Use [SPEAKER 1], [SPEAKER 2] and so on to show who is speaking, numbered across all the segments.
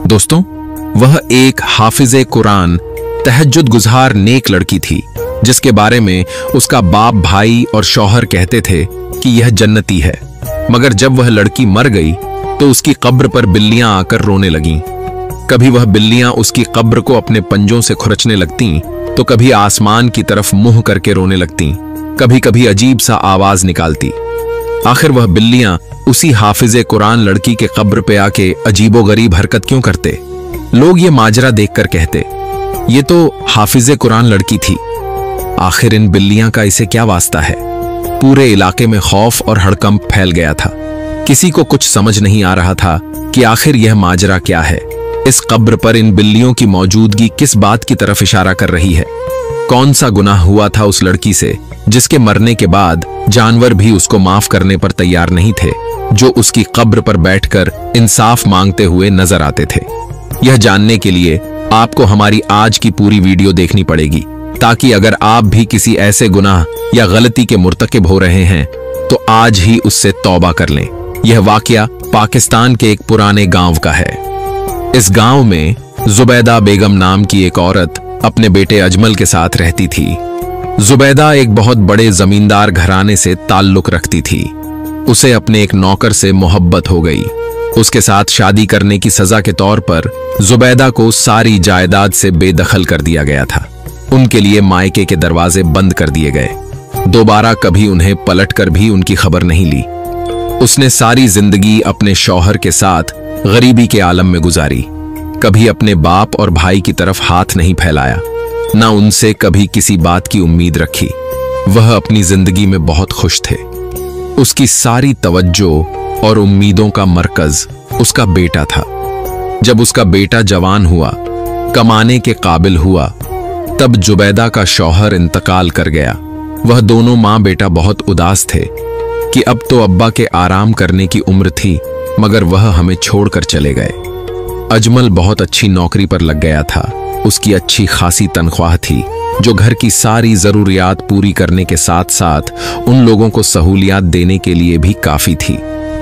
[SPEAKER 1] दोस्तों, वह एक हाफिज़े कुरान, तहज्जुद गुज़ार नेक लड़की थी जिसके बारे में उसका बाप, भाई और शौहर कहते थे कि यह जन्नती है। मगर जब वह लड़की मर गई तो उसकी कब्र पर बिल्लियां आकर रोने लगीं। कभी वह बिल्लियां उसकी कब्र को अपने पंजों से खुरचने लगतीं, तो कभी आसमान की तरफ मुंह करके रोने लगतीं, कभी कभी अजीब सा आवाज निकालती। आखिर वह बिल्लियां उसी हाफिज़े कुरान लड़की के कब्र पे आके अजीबोगरीब हरकत क्यों करते? लोग ये माजरा देखकर कहते, ये तो हाफिज़े कुरान लड़की थी। आखिर इन बिल्लियां का इसे क्या वास्ता है? पूरे इलाके में खौफ और हड़कंप फैल गया था। किसी को कुछ समझ नहीं आ रहा था कि आखिर यह माजरा क्या है। इस कब्र पर इन बिल्लियों की मौजूदगी किस बात की तरफ इशारा कर रही है? कौन सा गुनाह हुआ था उस लड़की से जिसके मरने के बाद जानवर भी उसको माफ करने पर तैयार नहीं थे, जो उसकी कब्र पर बैठकर इंसाफ मांगते हुए नजर आते थे? यह जानने के लिए आपको हमारी आज की पूरी वीडियो देखनी पड़ेगी, ताकि अगर आप भी किसी ऐसे गुनाह या गलती के मुर्तकिब हो रहे हैं तो आज ही उससे तौबा कर लें। यह वाकया पाकिस्तान के एक पुराने गांव का है। इस गांव में जुबैदा बेगम नाम की एक औरत अपने बेटे अजमल के साथ रहती थी। जुबैदा एक बहुत बड़े जमींदार घराने से ताल्लुक रखती थी। उसे अपने एक नौकर से मोहब्बत हो गई। उसके साथ शादी करने की सजा के तौर पर जुबैदा को सारी जायदाद से बेदखल कर दिया गया था। उनके लिए मायके के दरवाजे बंद कर दिए गए। दोबारा कभी उन्हें पलटकर भी उनकी खबर नहीं ली। उसने सारी जिंदगी अपने शौहर के साथ गरीबी के आलम में गुजारी। कभी अपने बाप और भाई की तरफ हाथ नहीं फैलाया, ना उनसे कभी किसी बात की उम्मीद रखी। वह अपनी जिंदगी में बहुत खुश थे। उसकी सारी तवज्जो और उम्मीदों का मरकज उसका बेटा था। जब उसका बेटा जवान हुआ, कमाने के काबिल हुआ, तब जुबैदा का शौहर इंतकाल कर गया। वह दोनों माँ बेटा बहुत उदास थे कि अब तो अब्बा के आराम करने की उम्र थी, मगर वह हमें छोड़कर चले गए। अजमल बहुत अच्छी नौकरी पर लग गया था। उसकी अच्छी खासी तनख्वाह थी, जो घर की सारी जरूरियात पूरी करने के साथ साथ उन लोगों को सहूलियात देने के लिए भी काफी थी।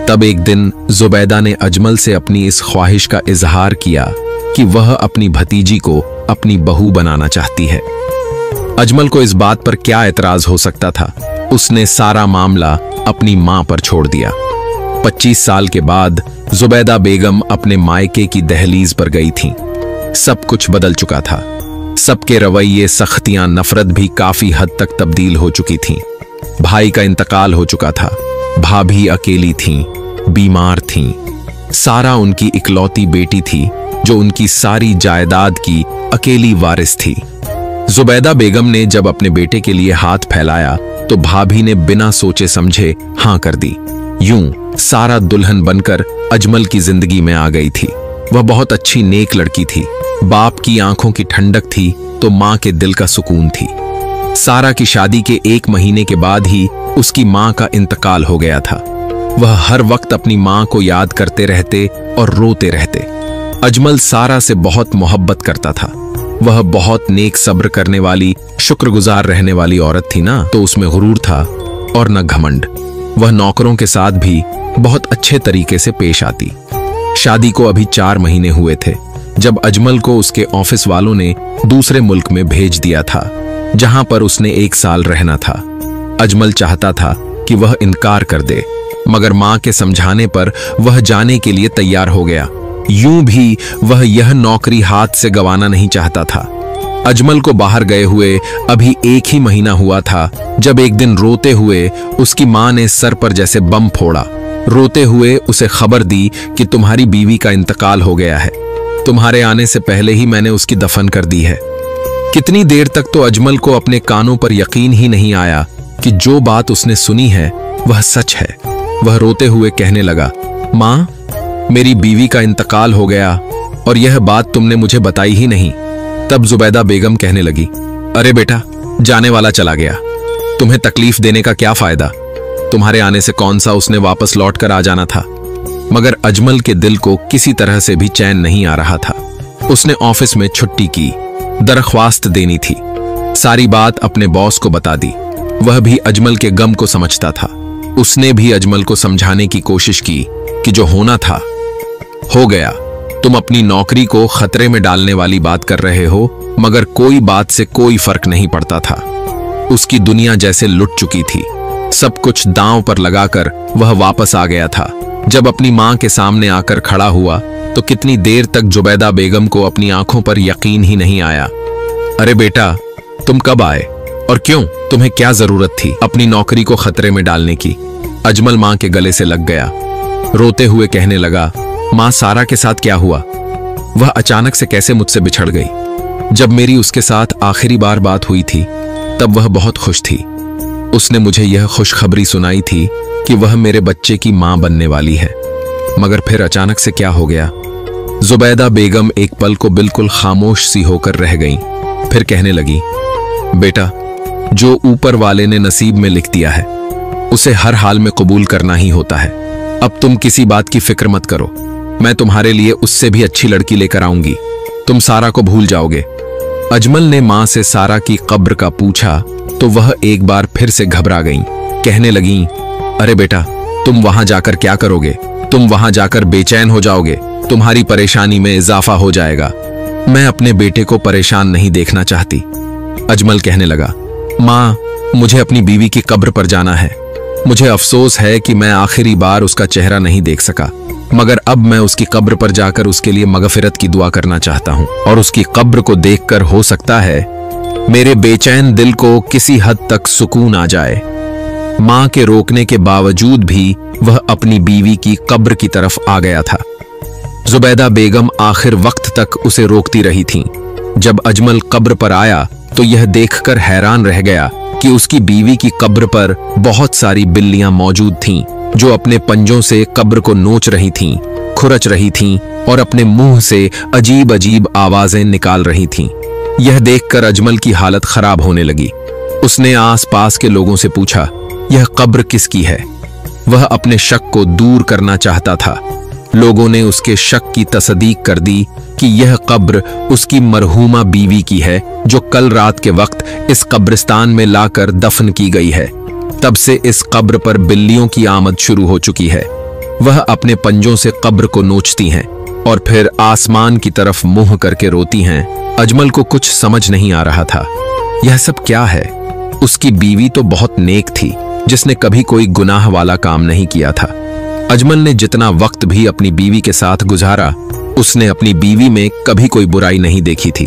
[SPEAKER 1] तब एक दिन जुबैदा ने अजमल से अपनी इस ख्वाहिश का इजहार किया कि वह अपनी भतीजी को अपनी बहू बनाना चाहती है। अजमल को इस बात पर क्या एतराज हो सकता था? उसने सारा मामला अपनी मां पर छोड़ दिया। 25 साल के बाद जुबैदा बेगम अपने मायके की दहलीज पर गई थीं। सब कुछ बदल चुका था। सबके रवैये, सख्तियां, नफरत भी काफी हद तक तब्दील हो चुकी थीं। भाई का इंतकाल हो चुका था। भाभी अकेली थीं, बीमार थीं। सारा उनकी इकलौती बेटी थी, जो उनकी सारी जायदाद की अकेली वारिस थी। जुबैदा बेगम ने जब अपने बेटे के लिए हाथ फैलाया तो भाभी ने बिना सोचे समझे हां कर दी। यूं सारा दुल्हन बनकर अजमल की जिंदगी में आ गई थी। वह बहुत अच्छी नेक लड़की थी। बाप की आंखों की ठंडक थी तो मां के दिल का सुकून थी। सारा की शादी के 1 महीने के बाद ही उसकी मां का इंतकाल हो गया था। वह हर वक्त अपनी मां को याद करते रहते और रोते रहते। अजमल सारा से बहुत मोहब्बत करता था। वह बहुत नेक, सब्र करने वाली, शुक्रगुजार रहने वाली औरत थी ना, तो उसमें गुरूर था और न घमंड। वह नौकरों के साथ भी बहुत अच्छे तरीके से पेश आती। शादी को अभी 4 महीने हुए थे जब अजमल को उसके ऑफिस वालों ने दूसरे मुल्क में भेज दिया था, जहां पर उसने 1 साल रहना था। अजमल चाहता था कि वह इनकार कर दे, मगर मां के समझाने पर वह जाने के लिए तैयार हो गया। यूं भी वह यह नौकरी हाथ से गंवाना नहीं चाहता था। अजमल को बाहर गए हुए अभी 1 ही महीना हुआ था जब एक दिन रोते हुए उसकी मां ने सर पर जैसे बम फोड़ा। रोते हुए उसे खबर दी कि तुम्हारी बीवी का इंतकाल हो गया है। तुम्हारे आने से पहले ही मैंने उसकी दफन कर दी है। कितनी देर तक तो अजमल को अपने कानों पर यकीन ही नहीं आया कि जो बात उसने सुनी है वह सच है। वह रोते हुए कहने लगा, मां, मेरी बीवी का इंतकाल हो गया और यह बात तुमने मुझे बताई ही नहीं। तब जुबैदा बेगम कहने लगी, अरे बेटा, जाने वाला चला गया, तुम्हें तकलीफ देने का क्या फायदा? तुम्हारे आने से कौन सा उसने वापस लौट कर आ जाना था। मगर अजमल के दिल को किसी तरह से भी चैन नहीं आ रहा था। उसने ऑफिस में छुट्टी की, दरख्वास्त देनी थी, सारी बात अपने बॉस को बता दी। वह भी अजमल के गम को समझता था। उसने भी अजमल को समझाने की कोशिश की कि जो होना था हो गया, तुम अपनी नौकरी को खतरे में डालने वाली बात कर रहे हो, मगर कोई बात से कोई फर्क नहीं पड़ता था। उसकी दुनिया जैसे लुट चुकी थी। सब कुछ दांव पर लगाकर वह वापस आ गया था। जब अपनी मां के सामने आकर खड़ा हुआ तो कितनी देर तक जुबैदा बेगम को अपनी आंखों पर यकीन ही नहीं आया। अरे बेटा, तुम कब आए और क्यों? तुम्हें क्या जरूरत थी अपनी नौकरी को खतरे में डालने की? अजमल मां के गले से लग गया। रोते हुए कहने लगा, मां, सारा के साथ क्या हुआ? वह अचानक से कैसे मुझसे बिछड़ गई? जब मेरी उसके साथ आखिरी बार बात हुई थी तब वह बहुत खुश थी। उसने मुझे यह खुशखबरी सुनाई थी कि वह मेरे बच्चे की मां बनने वाली है, मगर फिर अचानक से क्या हो गया? जुबैदा बेगम एक पल को बिल्कुल खामोश सी होकर रह गईं। फिर कहने लगी, बेटा, जो ऊपर वाले ने नसीब में लिख दिया है उसे हर हाल में कबूल करना ही होता है। अब तुम किसी बात की फिक्र मत करो, मैं तुम्हारे लिए उससे भी अच्छी लड़की लेकर आऊंगी। तुम सारा को भूल जाओगे। अजमल ने मां से सारा की कब्र का पूछा तो वह एक बार फिर से घबरा गईं। कहने लगीं, अरे बेटा, तुम वहां जाकर क्या करोगे? तुम वहां जाकर बेचैन हो जाओगे, तुम्हारी परेशानी में इजाफा हो जाएगा। मैं अपने बेटे को परेशान नहीं देखना चाहती। अजमल कहने लगा, मां, मुझे अपनी बीवी की कब्र पर जाना है। मुझे अफसोस है कि मैं आखिरी बार उसका चेहरा नहीं देख सका, मगर अब मैं उसकी कब्र पर जाकर उसके लिए मगफिरत की दुआ करना चाहता हूं और उसकी कब्र को देखकर हो सकता है मेरे बेचैन दिल को किसी हद तक सुकून आ जाए। मां के रोकने के बावजूद भी वह अपनी बीवी की कब्र की तरफ आ गया था। जुबैदा बेगम आखिर वक्त तक उसे रोकती रही थीं। जब अजमल कब्र पर आया तो यह देखकर हैरान रह गया कि उसकी बीवी की कब्र पर बहुत सारी बिल्लियां मौजूद थीं, जो अपने पंजों से कब्र को नोच रही थीं, खुरच रही थीं और अपने मुंह से अजीब अजीब आवाजें निकाल रही थीं। यह देखकर अजमल की हालत खराब होने लगी। उसने आसपास के लोगों से पूछा, यह कब्र किसकी है? वह अपने शक को दूर करना चाहता था। लोगों ने उसके शक की तस्दीक कर दी कि यह कब्र उसकी मरहूमा बीवी की है, जो कल रात के वक्त इस कब्रिस्तान में लाकर दफन की गई है। तब से इस कब्र पर बिल्लियों की आमद शुरू हो चुकी है। वह अपने पंजों से कब्र को नोचती हैं और फिर आसमान की तरफ मुंह करके रोती हैं। अजमल को कुछ समझ नहीं आ रहा था, यह सब क्या है? उसकी बीवी तो बहुत नेक थी, जिसने कभी कोई गुनाह वाला काम नहीं किया था। अजमल ने जितना वक्त भी अपनी बीवी के साथ गुजारा, उसने अपनी बीवी में कभी कोई बुराई नहीं देखी थी।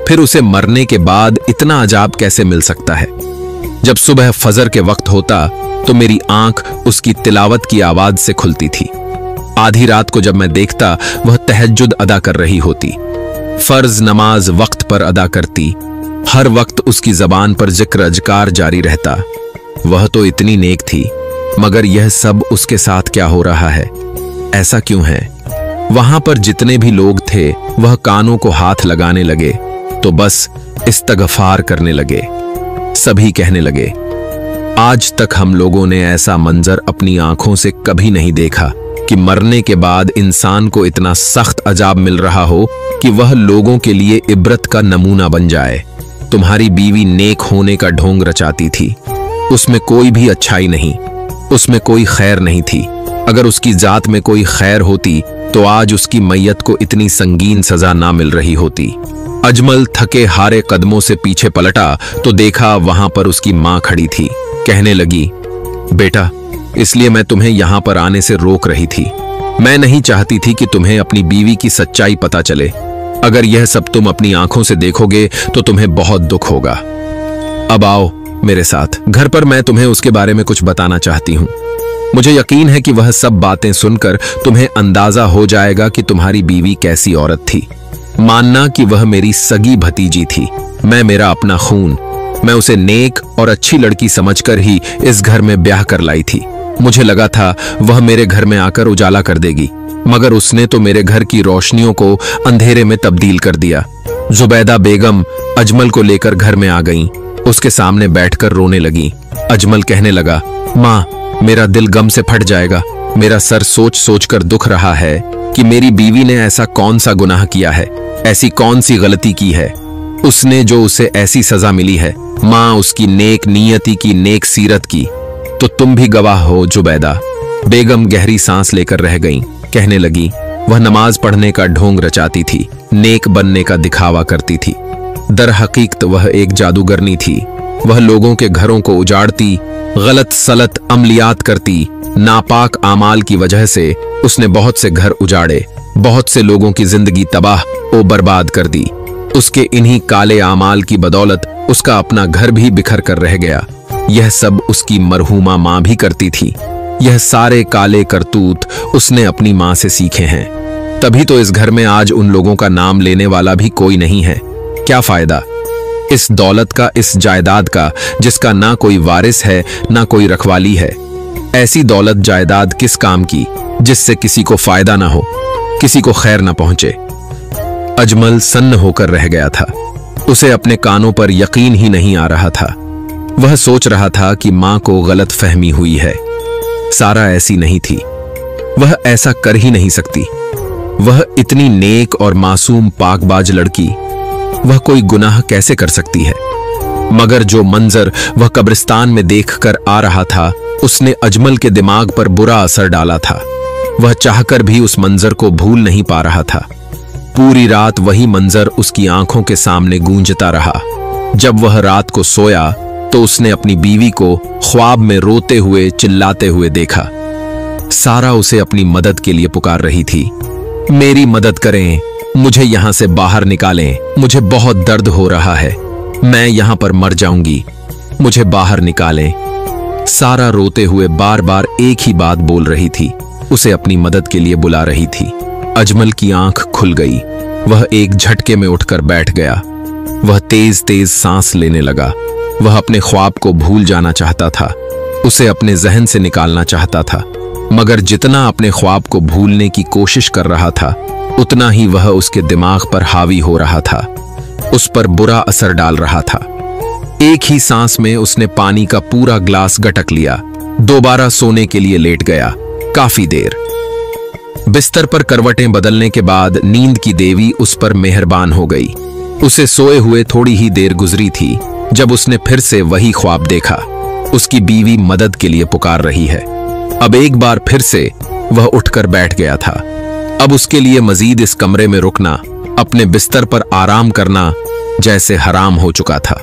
[SPEAKER 1] फिर उसे मरने के बाद इतना अजाब कैसे मिल सकता है? जब सुबह फजर के वक्त होता तो मेरी आंख उसकी तिलावत की आवाज से खुलती थी। आधी रात को जब मैं देखता वह तहज्जुद अदा कर रही होती, फर्ज नमाज वक्त पर अदा करती, हर वक्त उसकी जबान पर जिक्र अजकार जारी रहता। वह तो इतनी नेक थी, मगर यह सब उसके साथ क्या हो रहा है? ऐसा क्यों है? वहां पर जितने भी लोग थे वह कानों को हाथ लगाने लगे तो बस इस्तगफार करने लगे। सभी कहने लगे, आज तक हम लोगों ने ऐसा मंजर अपनी आंखों से कभी नहीं देखा कि मरने के बाद इंसान को इतना सख्त अजाब मिल रहा हो कि वह लोगों के लिए इबरत का नमूना बन जाए। तुम्हारी बीवी नेक होने का ढोंग रचाती थी, उसमें कोई भी अच्छाई नहीं, उसमें कोई खैर नहीं थी। अगर उसकी जात में कोई खैर होती तो आज उसकी मैयत को इतनी संगीन सजा ना मिल रही होती। अजमल थके हारे कदमों से पीछे पलटा तो देखा वहां पर उसकी मां खड़ी थी। कहने लगी, बेटा, इसलिए मैं तुम्हें यहां पर आने से रोक रही थी। मैं नहीं चाहती थी कि तुम्हें अपनी बीवी की सच्चाई पता चले। अगर यह सब तुम अपनी आंखों से देखोगे तो तुम्हें बहुत दुख होगा। अब आओ मेरे साथ घर पर, मैं तुम्हें उसके बारे में कुछ बताना चाहती हूँ। मुझे यकीन है कि वह सब बातें सुनकर तुम्हें अंदाजा हो जाएगा कि तुम्हारी बीवी कैसी औरत थी। मानना कि वह मेरी सगी भतीजी थी, मैं मेरा अपना खून, मैं उसे नेक और अच्छी लड़की समझकर ही इस घर में ब्याह कर लाई थी। मुझे लगा था वह मेरे घर में आकर उजाला कर देगी, मगर उसने तो मेरे घर की रोशनियों को अंधेरे में तब्दील कर दिया। जुबैदा बेगम अजमल को लेकर घर में आ गईं, उसके सामने बैठकर रोने लगी। अजमल कहने लगा, माँ, मेरा दिल गम से फट जाएगा। मेरा सर सोच सोच कर दुख रहा है कि मेरी बीवी ने ऐसा कौन सा गुनाह किया है, ऐसी कौन सी गलती की है उसने जो उसे ऐसी सजा मिली है। माँ, उसकी नेक नियति की, नेक सीरत की तो तुम भी गवाह हो। जुबैदा बेगम गहरी सांस लेकर रह गईं। कहने लगी, वह नमाज पढ़ने का ढोंग रचाती थी, नेक बनने का दिखावा करती थी। दर हकीकत वह एक जादूगरनी थी। वह लोगों के घरों को उजाड़ती, गलत सलत अमलियात करती। नापाक आमाल की वजह से उसने बहुत से घर उजाड़े, बहुत से लोगों की जिंदगी तबाह और बर्बाद कर दी। उसके इन्हीं काले आमाल की बदौलत उसका अपना घर भी बिखर कर रह गया। यह सब उसकी मरहूमा माँ भी करती थी। यह सारे काले करतूत उसने अपनी माँ से सीखे हैं। तभी तो इस घर में आज उन लोगों का नाम लेने वाला भी कोई नहीं है। क्या फायदा इस दौलत का, इस जायदाद का, जिसका ना कोई वारिस है ना कोई रखवाली है। ऐसी दौलत जायदाद किस काम की, जिससे किसी को फायदा ना हो, किसी को खैर ना पहुंचे। अजमल सन्न होकर रह गया था। उसे अपने कानों पर यकीन ही नहीं आ रहा था। वह सोच रहा था कि मां को गलत फहमी हुई है। सारा ऐसी नहीं थी। वह ऐसा कर ही नहीं सकती। वह इतनी नेक और मासूम पाकबाज लड़की, वह कोई गुनाह कैसे कर सकती है। मगर जो मंजर वह कब्रिस्तान में देखकर आ रहा था, उसने अजमल के दिमाग पर बुरा असर डाला था। वह चाहकर भी उस मंजर को भूल नहीं पा रहा था। पूरी रात वही मंजर उसकी आंखों के सामने गूंजता रहा। जब वह रात को सोया तो उसने अपनी बीवी को ख्वाब में रोते हुए, चिल्लाते हुए देखा। सारा उसे अपनी मदद के लिए पुकार रही थी। मेरी मदद करें, मुझे यहां से बाहर निकालें, मुझे बहुत दर्द हो रहा है, मैं यहां पर मर जाऊंगी, मुझे बाहर निकालें। सारा रोते हुए बार बार एक ही बात बोल रही थी, उसे अपनी मदद के लिए बुला रही थी। अजमल की आंख खुल गई। वह एक झटके में उठकर बैठ गया। वह तेज तेज सांस लेने लगा। वह अपने ख्वाब को भूल जाना चाहता था, उसे अपने जहन से निकालना चाहता था। मगर जितना अपने ख्वाब को भूलने की कोशिश कर रहा था, उतना ही वह उसके दिमाग पर हावी हो रहा था, उस पर बुरा असर डाल रहा था। एक ही सांस में उसने पानी का पूरा ग्लास गटक लिया। दोबारा सोने के लिए लेट गया। काफी देर बिस्तर पर करवटें बदलने के बाद नींद की देवी उस पर मेहरबान हो गई। उसे सोए हुए थोड़ी ही देर गुजरी थी जब उसने फिर से वही ख्वाब देखा। उसकी बीवी मदद के लिए पुकार रही है। अब एक बार फिर से वह उठकर बैठ गया था। अब उसके लिए मजीद इस कमरे में रुकना, अपने बिस्तर पर आराम करना जैसे हराम हो चुका था।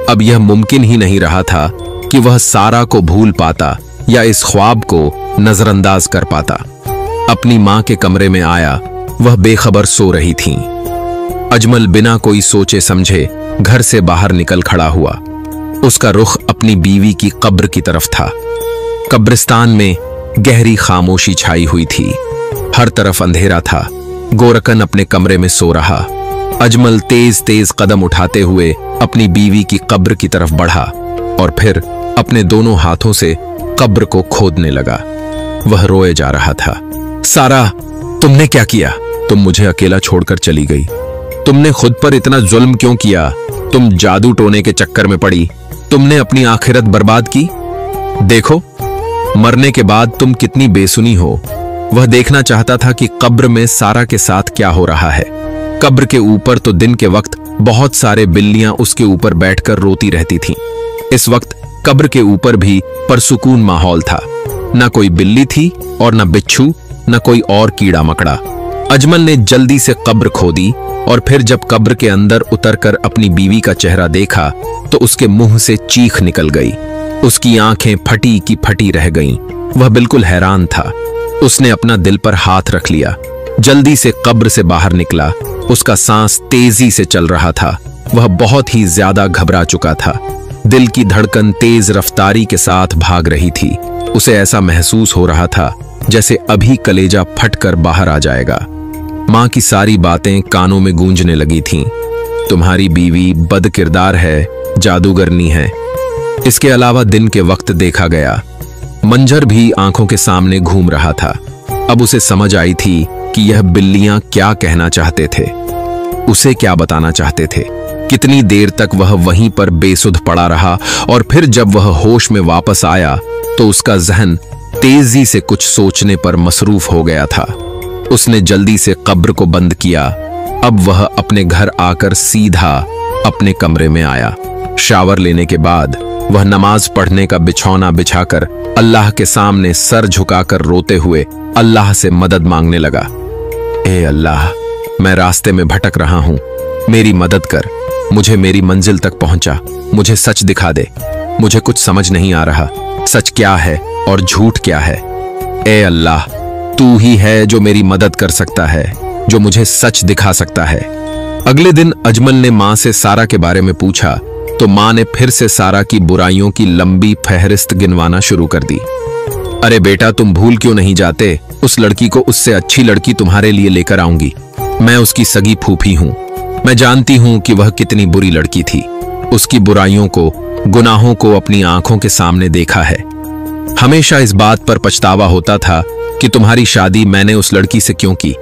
[SPEAKER 1] अब यह मुमकिन ही नहीं रहा था कि वह सारा को भूल पाता या इस ख्वाब को नजरअंदाज कर पाता। अपनी मां के कमरे में आया। वह बेखबर सो रही थीं। अजमल बिना कोई सोचे समझे घर से बाहर निकल खड़ा हुआ। उसका रुख अपनी बीवी की कब्र की तरफ था। कब्रिस्तान में गहरी खामोशी छाई हुई थी। हर तरफ अंधेरा था। गोरकन अपने कमरे में सो रहा। अजमल तेज तेज कदम उठाते हुए अपनी बीवी की कब्र की तरफ बढ़ा और फिर अपने दोनों हाथों से कब्र को खोदने लगा। वह रोए जा रहा था। सारा, तुमने क्या किया? तुम मुझे अकेला छोड़कर चली गई। तुमने खुद पर इतना जुल्म क्यों किया? तुम जादू टोने के चक्कर में पड़ी। तुमने अपनी आखिरत बर्बाद की। देखो, मरने के बाद तुम कितनी बेसुनी हो। वह देखना चाहता था कि कब्र में सारा के साथ क्या हो रहा है। कब्र के ऊपर तो दिन के वक्त बहुत सारे बिल्लियां उसके ऊपर बैठकर रोती रहती थीं। इस वक्त कब्र के ऊपर भी परसुकून माहौल था। न कोई बिल्ली थी और न बिच्छू, न कोई और कीड़ा मकड़ा। अजमल ने जल्दी से कब्र खोदी और फिर जब कब्र के अंदर उतरकर अपनी बीवी का चेहरा देखा तो उसके मुंह से चीख निकल गई। उसकी आंखें फटी की फटी रह गईं। वह बिल्कुल हैरान था। उसने अपना दिल पर हाथ रख लिया। जल्दी से कब्र से बाहर निकला। उसका सांस तेजी से चल रहा था। वह बहुत ही ज्यादा घबरा चुका था। दिल की धड़कन तेज रफ्तारी के साथ भाग रही थी। उसे ऐसा महसूस हो रहा था जैसे अभी कलेजा फटकर बाहर आ जाएगा। मां की सारी बातें कानों में गूंजने लगी थीं। तुम्हारी बीवी बदकिरदार है, जादूगरनी है। इसके अलावा दिन के वक्त देखा गया मंजर भी आंखों के सामने घूम रहा था। अब उसे समझ आई थी कि यह बिल्लियां क्या कहना चाहते थे, उसे क्या बताना चाहते थे। कितनी देर तक वह वहीं पर बेसुध पड़ा रहा और फिर जब वह होश में वापस आया तो उसका जहन तेजी से कुछ सोचने पर मसरूफ हो गया था। उसने जल्दी से कब्र को बंद किया। अब वह अपने घर आकर सीधा अपने कमरे में आया। शावर लेने के बाद वह नमाज पढ़ने का बिछौना बिछाकर अल्लाह के सामने सर झुकाकर रोते हुए अल्लाह से मदद मांगने लगा। ए अल्लाह, मैं रास्ते में भटक रहा हूं, मेरी मदद कर, मुझे मेरी मंजिल तक पहुंचा, मुझे सच दिखा दे, मुझे कुछ समझ नहीं आ रहा, सच क्या है और झूठ क्या है। ए अल्लाह, तू ही है जो मेरी मदद कर सकता है, जो मुझे सच दिखा सकता है। अगले दिन अजमल ने मां से सारा के बारे में पूछा तो मां ने फिर से सारा की बुराइयों की लंबी फहरिस्त गिनवाना शुरू कर दी। अरे बेटा, तुम भूल क्यों नहीं जाते, उस लड़की को उससे अच्छी लड़की तुम्हारे लिए लेकर आऊंगी। मैं उसकी सगी फूफी हूं, मैं जानती हूं कि वह कितनी बुरी लड़की थी। उसकी बुराइयों को, गुनाहों को अपनी आंखों के सामने देखा है। हमेशा इस बात पर पछतावा होता था कि तुम्हारी शादी मैंने उस लड़की से क्यों की,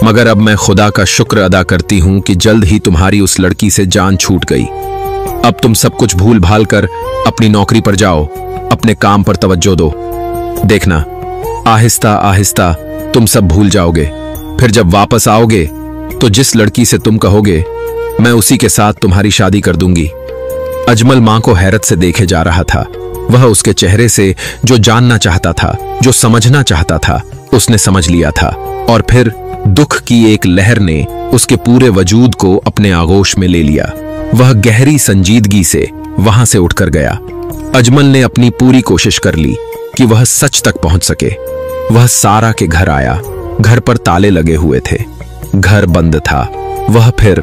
[SPEAKER 1] मगर अब मैं खुदा का शुक्र अदा करती हूं कि जल्द ही तुम्हारी उस लड़की से जान छूट गई। अब तुम सब कुछ भूल भाल कर अपनी नौकरी पर जाओ, अपने काम पर तवज्जो दो। देखना, आहिस्ता आहिस्ता तुम सब भूल जाओगे। फिर जब वापस आओगे तो जिस लड़की से तुम कहोगे, मैं उसी के साथ तुम्हारी शादी कर दूंगी। अजमल मां को हैरत से देखे जा रहा था। वह उसके चेहरे से जो जानना चाहता था, जो समझना चाहता था, उसने समझ लिया था। और फिर दुख की एक लहर ने उसके पूरे वजूद को अपने आगोश में ले लिया। वह गहरी संजीदगी से वहां से उठकर गया। अजमल ने अपनी पूरी कोशिश कर ली कि वह सच तक पहुंच सके। वह सारा के घर आया। घर पर ताले लगे हुए थे, घर बंद था। वह फिर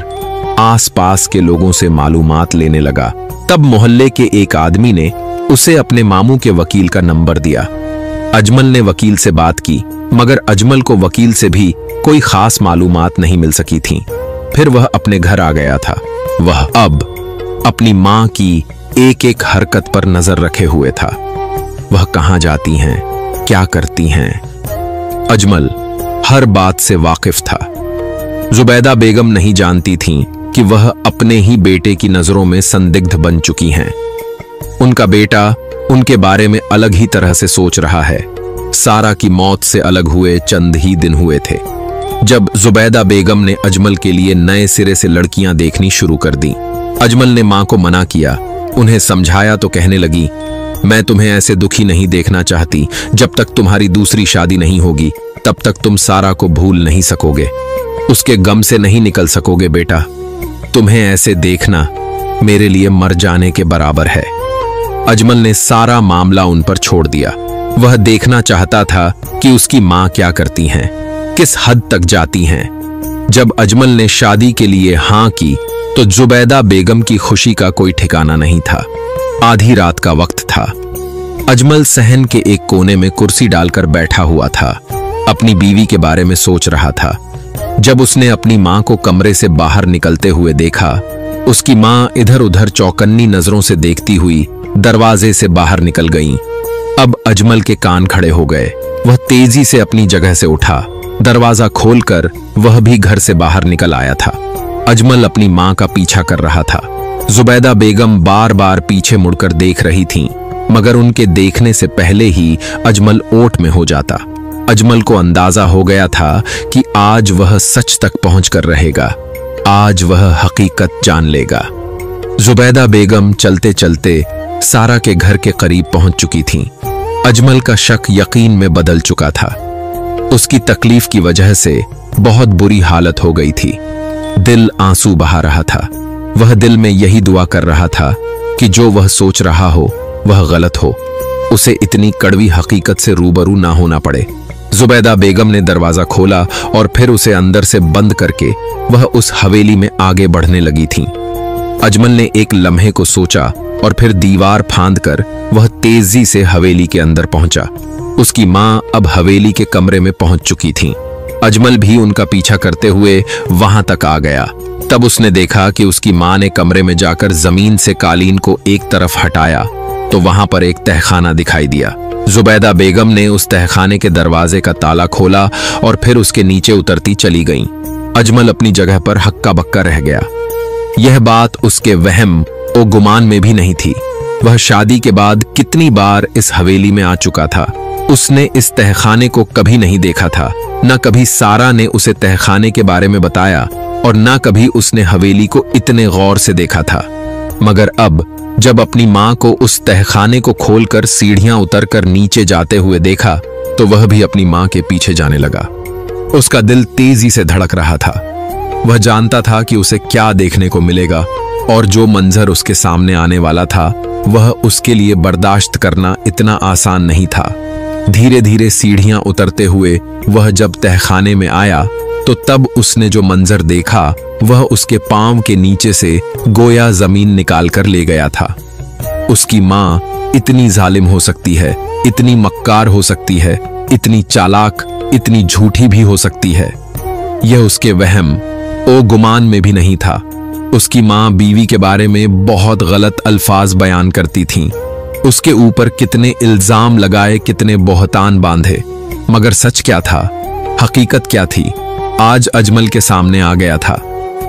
[SPEAKER 1] आसपास के लोगों से मालूमात लेने लगा। तब मोहल्ले के एक आदमी ने उसे अपने मामू के वकील का नंबर दिया। अजमल ने वकील से बात की, मगर अजमल को वकील से भी कोई खास मालूमात नहीं मिल सकी थी। फिर वह अपने घर आ गया था। वह अब अपनी मां की एक एक हरकत पर नजर रखे हुए था। वह कहां जाती हैं, क्या करती हैं। अजमल हर बात से वाकिफ था। जुबैदा बेगम नहीं जानती थीं कि वह अपने ही बेटे की नजरों में संदिग्ध बन चुकी हैं। उनका बेटा उनके बारे में अलग ही तरह से सोच रहा है। सारा की मौत से अलग हुए चंद ही दिन हुए थे जब जुबैदा बेगम ने अजमल के लिए नए सिरे से लड़कियां देखनी शुरू कर दी। अजमल ने मां को मना किया, उन्हें समझाया तो कहने लगी, मैं तुम्हें ऐसे दुखी नहीं देखना चाहती। जब तक तुम्हारी दूसरी शादी नहीं होगी तब तक तुम सारा को भूल नहीं सकोगे, उसके गम से नहीं निकल सकोगे। बेटा, तुम्हें ऐसे देखना मेरे लिए मर जाने के बराबर है। अजमल ने सारा मामला उन पर छोड़ दिया। वह देखना चाहता था कि उसकी मां क्या करती हैं, किस हद तक जाती हैं। जब अजमल ने शादी के लिए हां की तो जुबैदा बेगम की खुशी का कोई ठिकाना नहीं था। आधी रात का वक्त था। अजमल सहन के एक कोने में कुर्सी डालकर बैठा हुआ था, अपनी बीवी के बारे में सोच रहा था। जब उसने अपनी मां को कमरे से बाहर निकलते हुए देखा, उसकी मां इधर उधर चौकन्नी नजरों से देखती हुई दरवाजे से बाहर निकल गईं। अब अजमल के कान खड़े हो गए। वह तेजी से अपनी जगह से उठा। दरवाजा खोलकर वह भी घर से बाहर निकल आया था। अजमल अपनी मां का पीछा कर रहा था। जुबैदा बेगम बार बार पीछे मुड़कर देख रही थीं, मगर उनके देखने से पहले ही अजमल ओट में हो जाता। अजमल को अंदाजा हो गया था कि आज वह सच तक पहुंचकर रहेगा, आज वह हकीकत जान लेगा। जुबैदा बेगम चलते चलते सारा के घर के करीब पहुंच चुकी थीं। अजमल का शक यकीन में बदल चुका था। उसकी तकलीफ की वजह से बहुत बुरी हालत हो गई थी। दिल आंसू बहा रहा था। वह दिल में यही दुआ कर रहा था कि जो वह सोच रहा हो वह गलत हो, उसे इतनी कड़वी हकीकत से रूबरू ना होना पड़े। जुबैदा बेगम ने दरवाजा खोला और फिर उसे अंदर से बंद करके वह उस हवेली में आगे बढ़ने लगी थीं। अजमल ने एक लम्हे को सोचा और फिर दीवार फांदकर वह तेजी से हवेली के अंदर पहुंचा। उसकी मां अब हवेली के कमरे में पहुंच चुकी थीं। अजमल भी उनका पीछा करते हुए वहां तक आ गया। तब उसने देखा कि उसकी मां ने कमरे में जाकर जमीन से कालीन को एक तरफ हटाया तो वहां पर एक तहखाना दिखाई दिया। जुबैदा बेगम ने उस तहखाने के दरवाजे का ताला खोला और फिर उसके नीचे उतरती चली गईं। अजमल अपनी जगह पर हक्का बक्का रह गया। यह बात उसके वहम और गुमान में भी नहीं थी। वह शादी के बाद कितनी बार इस हवेली में आ चुका था। उसने इस तहखाने को कभी नहीं देखा था। न कभी सारा ने उसे तहखाने के बारे में बताया और न कभी उसने हवेली को इतने गौर से देखा था। मगर अब जब अपनी मां को उस तहखाने को खोलकर सीढ़ियां उतरकर नीचे जाते हुए देखा तो वह भी अपनी मां के पीछे जाने लगा। उसका दिल तेजी से धड़क रहा था। वह जानता था कि उसे क्या देखने को मिलेगा और जो मंजर उसके सामने आने वाला था वह उसके लिए बर्दाश्त करना इतना आसान नहीं था। धीरे धीरे सीढ़ियां उतरते हुए वह जब तहखाने में आया तो तब उसने जो मंजर देखा वह उसके पांव के नीचे से गोया जमीन निकाल कर ले गया था। उसकी मां इतनी जालिम हो सकती है, इतनी मक्कार हो सकती है, इतनी चालाक, इतनी झूठी भी हो सकती है, यह उसके वहम ओ गुमान में भी नहीं था। उसकी मां बीवी के बारे में बहुत गलत अल्फाज बयान करती थीं। उसके ऊपर कितने इल्जाम लगाए, कितने बोहतान बांधे, मगर सच क्या था, हकीकत क्या थी, आज अजमल के सामने आ गया था।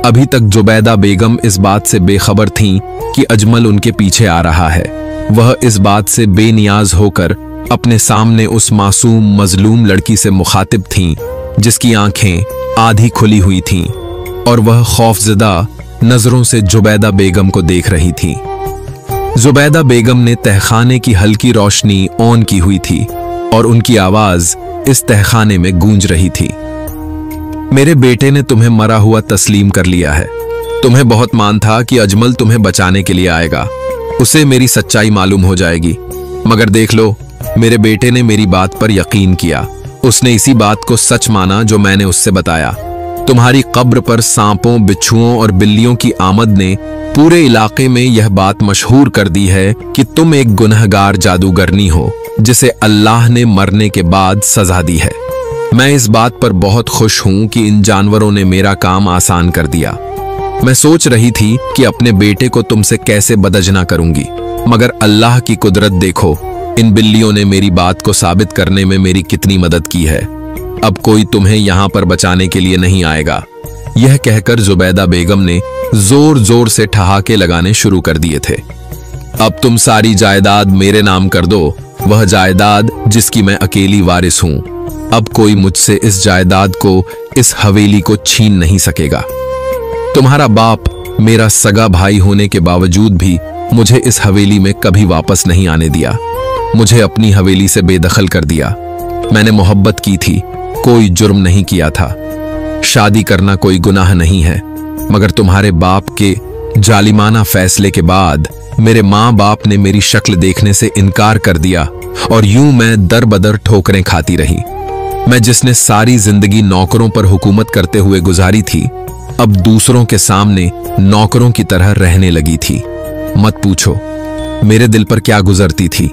[SPEAKER 1] अभी तक जुबैदा बेगम इस बात से बेखबर थीं कि अजमल उनके पीछे आ रहा है। वह इस बात से बेनियाज होकर अपने सामने उस मासूम मजलूम लड़की से मुखातिब थीं जिसकी आंखें आधी खुली हुई थीं और वह खौफजदा नजरों से जुबैदा बेगम को देख रही थी। जुबैदा बेगम ने तहखाने की हल्की रोशनी ऑन की हुई थी और उनकी आवाज इस तहखाने में गूंज रही थी। मेरे बेटे ने तुम्हें मरा हुआ तस्लीम कर लिया है। तुम्हें बहुत मान था कि अजमल तुम्हें बचाने के लिए आएगा, उसे मेरी सच्चाई मालूम हो जाएगी, मगर देख लो, मेरे बेटे ने मेरी बात पर यकीन किया। उसने इसी बात को सच माना जो मैंने उससे बताया। तुम्हारी कब्र पर सांपों, बिच्छुओं और बिल्लियों की आमद ने पूरे इलाके में यह बात मशहूर कर दी है कि तुम एक गुनहगार जादूगरनी हो जिसे अल्लाह ने मरने के बाद सजा दी है। मैं इस बात पर बहुत खुश हूं कि इन जानवरों ने मेरा काम आसान कर दिया। मैं सोच रही थी कि अपने बेटे को तुमसे कैसे बदजना करूंगी, मगर अल्लाह की कुदरत देखो, इन बिल्लियों ने मेरी बात को साबित करने में मेरी कितनी मदद की है। अब कोई तुम्हें यहां पर बचाने के लिए नहीं आएगा। यह कहकर जुबैदा बेगम ने जोर जोर से ठहाके लगाने शुरू कर दिए थे। अब तुम सारी जायदाद मेरे नाम कर दो, वह जायदाद जिसकी मैं अकेली वारिस हूं। अब कोई मुझसे इस जायदाद को, इस हवेली को छीन नहीं सकेगा। तुम्हारा बाप मेरा सगा भाई होने के बावजूद भी मुझे इस हवेली में कभी वापस नहीं आने दिया। मुझे अपनी हवेली से बेदखल कर दिया। मैंने मोहब्बत की थी, कोई जुर्म नहीं किया था। शादी करना कोई गुनाह नहीं है, मगर तुम्हारे बाप के जालिमाना फैसले के बाद मेरे माँ बाप ने मेरी शक्ल देखने से इनकार कर दिया और यूं मैं दर बदर ठोकरें खाती रही। मैं जिसने सारी जिंदगी नौकरों पर हुकूमत करते हुए गुजारी थी, अब दूसरों के सामने नौकरों की तरह रहने लगी थी। मत पूछो मेरे दिल पर क्या गुजरती थी।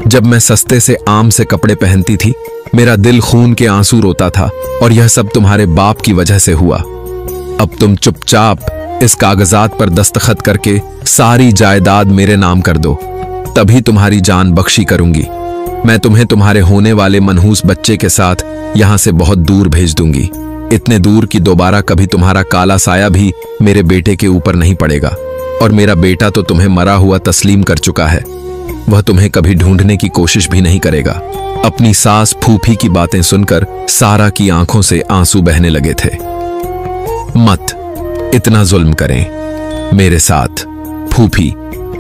[SPEAKER 1] जब मैं सस्ते से आम से कपड़े पहनती थी, मेरा दिल खून के आंसू रोता था, और यह सब तुम्हारे बाप की वजह से हुआ। अब तुम चुपचाप इस कागजात पर दस्तखत करके सारी जायदाद मेरे नाम कर दो, तभी तुम्हारी जान बख्शी करूंगी। मैं तुम्हें तुम्हारे होने वाले मनहूस बच्चे के साथ यहां से बहुत दूर भेज दूंगी, इतने दूर कि दोबारा कभी तुम्हारा काला साया भी मेरे बेटे के ऊपर नहीं पड़ेगा। और मेरा बेटा तो तुम्हें मरा हुआ तस्लीम कर चुका है, वह तुम्हें कभी ढूंढने की कोशिश भी नहीं करेगा। अपनी सास फूफी की बातें सुनकर सारा की आंखों से आंसू बहने लगे थे। मत इतना जुल्म करें मेरे साथ। फूफी,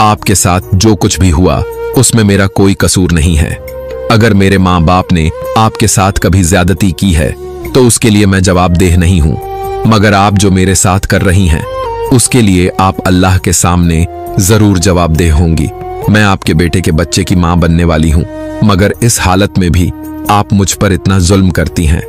[SPEAKER 1] आपके साथ जो कुछ भी हुआ उसमें मेरा कोई कसूर नहीं है। अगर मेरे माँ बाप ने आपके साथ कभी ज्यादती की है तो उसके लिए मैं जवाबदेह नहीं हूं, मगर आप जो मेरे साथ कर रही हैं उसके लिए आप अल्लाह के सामने जरूर जवाबदेह होंगी। मैं आपके बेटे के बच्चे की मां बनने वाली हूं, मगर इस हालत में भी आप मुझ पर इतना जुल्म करती हैं।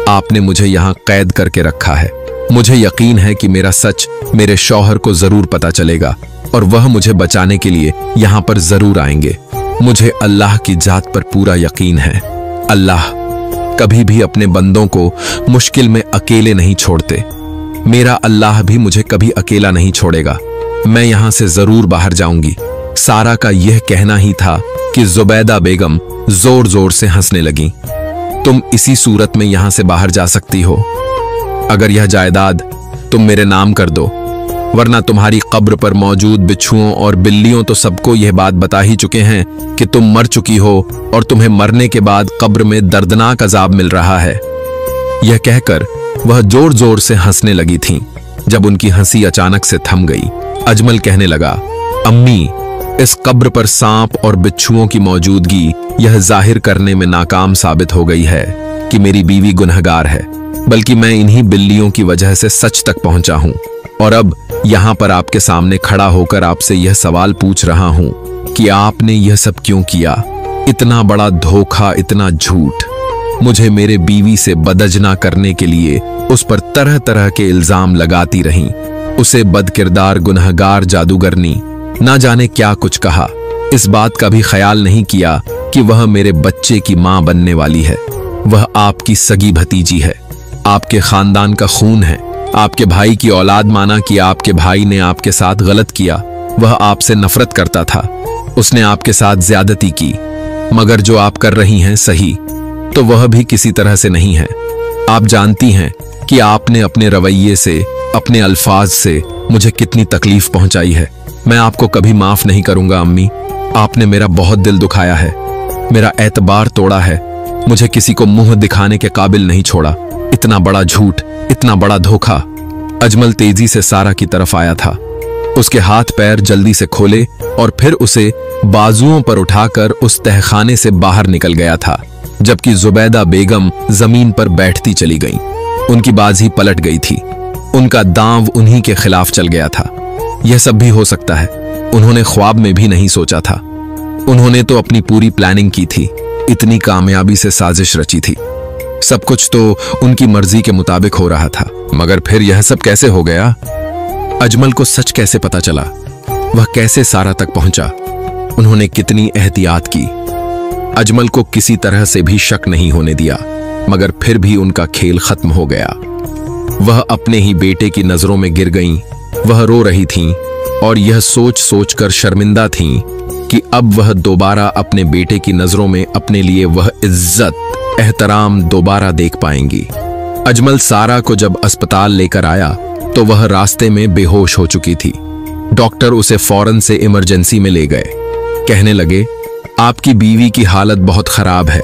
[SPEAKER 1] आपने मुझे यहां कैद करके रखा है। मुझे यकीन है कि मेरा सच मेरे शौहर को जरूर पता चलेगा और वह मुझे बचाने के लिए यहां पर जरूर आएंगे। मुझे अल्लाह की जात पर पूरा यकीन है। अल्लाह कभी भी अपने बंदों को मुश्किल में अकेले नहीं छोड़ते। मेरा अल्लाह भी मुझे कभी अकेला नहीं छोड़ेगा। मैं यहां से जरूर बाहर जाऊंगी। सारा का यह कहना ही था कि जुबैदा बेगम जोर जोर से हंसने लगी। तुम इसी सूरत में यहां से बाहर जा सकती हो अगर यह जायदाद तुम मेरे नाम कर दो, वरना तुम्हारी कब्र पर मौजूद बिच्छुओं और बिल्लियों तो सबको यह बात बता ही चुके हैं कि तुम मर चुकी हो और तुम्हें मरने के बाद कब्र में दर्दनाक अजाब मिल रहा है। यह कहकर वह जोर जोर से हंसने लगी थीं। जब उनकी हंसी अचानक से थम गई, अजमल कहने लगा, अम्मी, इस कब्र पर सांप और बिच्छुओं की मौजूदगी यह जाहिर करने में नाकाम साबित हो गई है कि मेरी बीवी गुनहगार है, बल्कि मैं इन्हीं बिल्लियों की वजह से सच तक पहुंचा हूं। और अब यहां पर आपके सामने खड़ा होकर आपसे यह सवाल पूछ रहा हूं कि आपने यह सब क्यों किया? इतना बड़ा धोखा, इतना झूठ। मुझे मेरे बीवी से बदजना करने के लिए उस पर तरह तरह के इल्जाम लगाती रहीं। उसे बदकिरदार, गुनहगार, जादूगरनी, ना जाने क्या कुछ कहा। इस बात का भी ख्याल नहीं किया कि वह मेरे बच्चे की मां बनने वाली है। वह आपकी सगी भतीजी है, आपके खानदान का खून है। आपके भाई की औलाद माना कि आपके भाई ने आपके साथ गलत किया। वह आपसे नफरत करता था, उसने आपके साथ ज्यादती की। मगर जो आप कर रही हैं सही, तो वह भी किसी तरह से नहीं है। आप जानती हैं कि आपने अपने रवैये से, अपने अल्फाज से मुझे कितनी तकलीफ पहुंचाई है। मैं आपको कभी माफ नहीं करूंगा अम्मी। आपने मेरा बहुत दिल दुखाया है, मेरा एतबार तोड़ा है, मुझे किसी को मुंह दिखाने के काबिल नहीं छोड़ा। इतना बड़ा झूठ, इतना बड़ा धोखा। अजमल तेजी से सारा की तरफ आया था। उसके हाथ पैर जल्दी से खोले और फिर उसे बाजुओं पर उठाकर उस तहखाने से बाहर निकल गया था, जबकि जुबैदा बेगम जमीन पर बैठती चली गई। उनकी बाजी पलट गई थी, उनका दांव उन्हीं के खिलाफ चल गया था। यह सब भी हो सकता है, उन्होंने ख्वाब में भी नहीं सोचा था। उन्होंने तो अपनी पूरी प्लानिंग की थी, इतनी कामयाबी से साजिश रची थी। सब कुछ तो उनकी मर्जी के मुताबिक हो रहा था। मगर फिर यह सब कैसे हो गया? अजमल को सच कैसे पता चला? वह कैसे सारा तक पहुंचा? उन्होंने कितनी एहतियात की? अजमल को किसी तरह से भी शक नहीं होने दिया, मगर फिर भी उनका खेल खत्म हो गया। वह अपने ही बेटे की नजरों में गिर गईं। वह रो रही थीं और यह सोच सोचकर शर्मिंदा थीं कि अब वह दोबारा अपने बेटे की नजरों में अपने लिए वह इज्जत, एहतराम दोबारा देख पाएंगी। अजमल सारा को जब अस्पताल लेकर आया तो वह रास्ते में बेहोश हो चुकी थी। डॉक्टर उसे फौरन से इमरजेंसी में ले गए। कहने लगे, आपकी बीवी की हालत बहुत खराब है।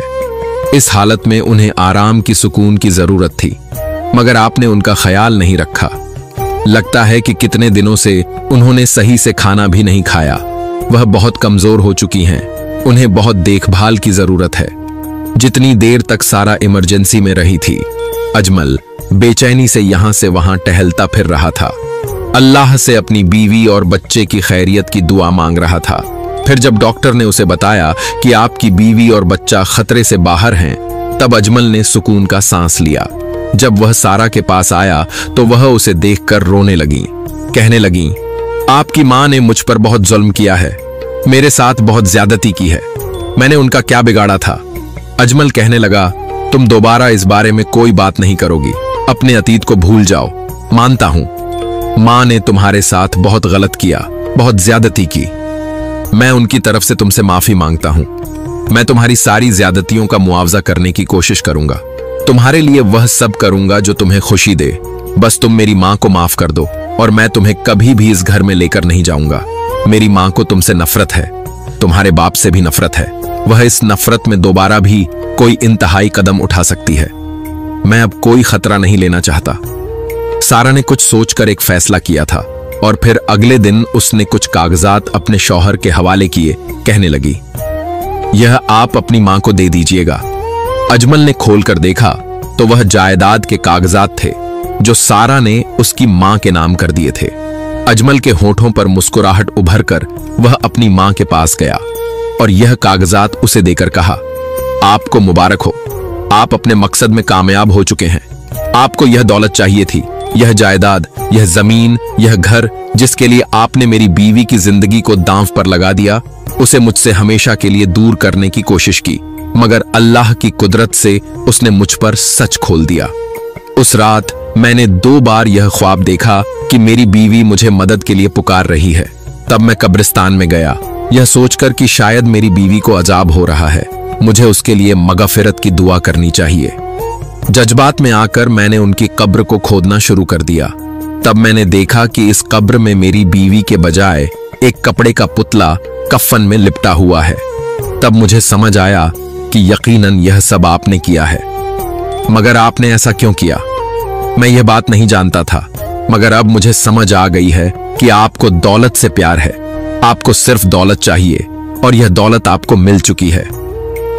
[SPEAKER 1] इस हालत में उन्हें आराम की, सुकून की जरूरत थी, मगर आपने उनका ख्याल नहीं रखा। लगता है कि कितने दिनों से उन्होंने सही से खाना भी नहीं खाया। वह बहुत कमजोर हो चुकी हैं, उन्हें बहुत देखभाल की जरूरत है। जितनी देर तक सारा इमरजेंसी में रही थी, अजमल बेचैनी से यहां से वहां टहलता फिर रहा था। अल्लाह से अपनी बीवी और बच्चे की खैरियत की दुआ मांग रहा था। फिर जब डॉक्टर ने उसे बताया कि आपकी बीवी और बच्चा खतरे से बाहर हैं, तब अजमल ने सुकून का सांस लिया। जब वह सारा के पास आया तो वह उसे देखकर रोने लगी। कहने लगी, आपकी मां ने मुझ पर बहुत जुल्म किया है, मेरे साथ बहुत ज्यादती की है। मैंने उनका क्या बिगाड़ा था? अजमल कहने लगा, तुम दोबारा इस बारे में कोई बात नहीं करोगी, अपने अतीत को भूल जाओ। मानता हूं मां ने तुम्हारे साथ बहुत गलत किया, बहुत ज्यादती की। मैं उनकी तरफ से तुमसे माफी मांगता हूं। मैं तुम्हारी सारी ज्यादतियों का मुआवजा करने की कोशिश करूंगा। तुम्हारे लिए वह सब करूंगा जो तुम्हें खुशी दे। बस तुम मेरी मां को माफ कर दो और मैं तुम्हें कभी भी इस घर में लेकर नहीं जाऊंगा। मेरी मां को तुमसे नफरत है, तुम्हारे बाप से भी नफरत है। वह इस नफरत में दोबारा भी कोई इंतहाई कदम उठा सकती है। मैं अब कोई खतरा नहीं लेना चाहता। सारा ने कुछ सोचकर एक फैसला किया था और फिर अगले दिन उसने कुछ कागजात अपने शौहर के हवाले किए। कहने लगी, यह आप अपनी मां को दे दीजिएगा। अजमल ने खोलकर देखा तो वह जायदाद के कागजात थे जो सारा ने उसकी मां के नाम कर दिए थे। अजमल के होठों पर मुस्कुराहट उभर कर वह अपनी मां के पास गया और यह कागजात उसे देकर कहा, आपको मुबारक हो, आप अपने मकसद में कामयाब हो चुके हैं। आपको यह दौलत चाहिए थी, यह जायदाद, यह जमीन, यह घर, जिसके लिए आपने मेरी बीवी की जिंदगी को दांव पर लगा दिया, उसे मुझसे हमेशा के लिए दूर करने की कोशिश की, मगर अल्लाह की कुदरत से उसने मुझ पर सच खोल दिया। उस रात मैंने 2 बार यह ख्वाब देखा कि मेरी बीवी मुझे मदद के लिए पुकार रही है। तब मैं कब्रिस्तान में गया, यह सोचकर कि शायद मेरी बीवी को अजाब हो रहा है, मुझे उसके लिए मगफिरत की दुआ करनी चाहिए। जज्बात में आकर मैंने उनकी कब्र को खोदना शुरू कर दिया। तब मैंने देखा कि इस कब्र में मेरी बीवी के बजाय एक कपड़े का पुतला कफन में लिपटा हुआ है। तब मुझे समझ आया कि यकीनन यह सब आपने किया है। मगर आपने ऐसा क्यों किया? मैं यह बात नहीं जानता था, मगर अब मुझे समझ आ गई है कि आपको दौलत से प्यार है। आपको सिर्फ दौलत चाहिए और यह दौलत आपको मिल चुकी है।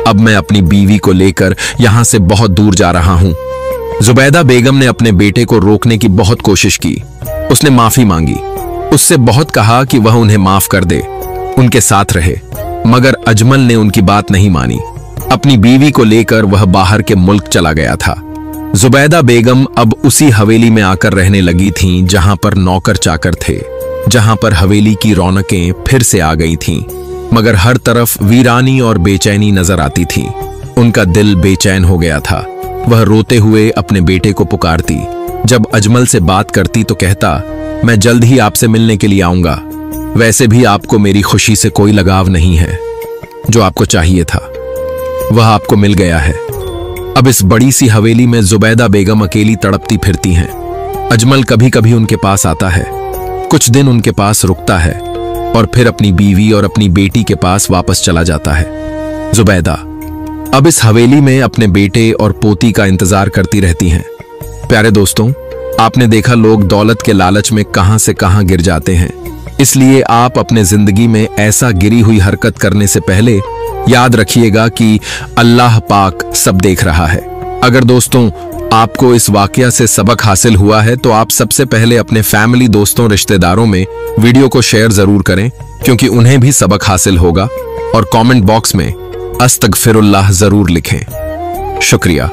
[SPEAKER 1] अब मैं अपनी बीवी को लेकर यहां से बहुत दूर जा रहा हूं। जुबैदा बेगम ने अपने बेटे को रोकने की बहुत कोशिश की। उसने माफी मांगी, उससे बहुत कहा कि वह उन्हें माफ कर दे, उनके साथ रहे, मगर अजमल ने उनकी बात नहीं मानी। अपनी बीवी को लेकर वह बाहर के मुल्क चला गया था। जुबैदा बेगम अब उसी हवेली में आकर रहने लगी थीं जहां पर नौकर चाकर थे, जहां पर हवेली की रौनकें फिर से आ गई थीं, मगर हर तरफ वीरानी और बेचैनी नजर आती थी। उनका दिल बेचैन हो गया था। वह रोते हुए अपने बेटे को पुकारती। जब अजमल से बात करती तो कहता, मैं जल्द ही आपसे मिलने के लिए आऊंगा। वैसे भी आपको मेरी खुशी से कोई लगाव नहीं है। जो आपको चाहिए था वह आपको मिल गया है। अब इस बड़ी सी हवेली में जुबैदा बेगम अकेली तड़पती फिरती हैं। अजमल कभी कभी उनके पास आता है, कुछ दिन उनके पास रुकता है और फिर अपनी बीवी और अपनी बेटी के पास वापस चला जाता है। जुबैदा अब इस हवेली में अपने बेटे और पोती का इंतजार करती रहती हैं। प्यारे दोस्तों, आपने देखा लोग दौलत के लालच में कहां से कहां गिर जाते हैं। इसलिए आप अपने जिंदगी में ऐसा गिरी हुई हरकत करने से पहले याद रखिएगा कि अल्लाह पाक सब देख रहा है। अगर दोस्तों आपको इस वाकया से सबक हासिल हुआ है तो आप सबसे पहले अपने फैमिली, दोस्तों, रिश्तेदारों में वीडियो को शेयर जरूर करें, क्योंकि उन्हें भी सबक हासिल होगा। और कमेंट बॉक्स में अस्तगफिरुल्लाह जरूर लिखें। शुक्रिया।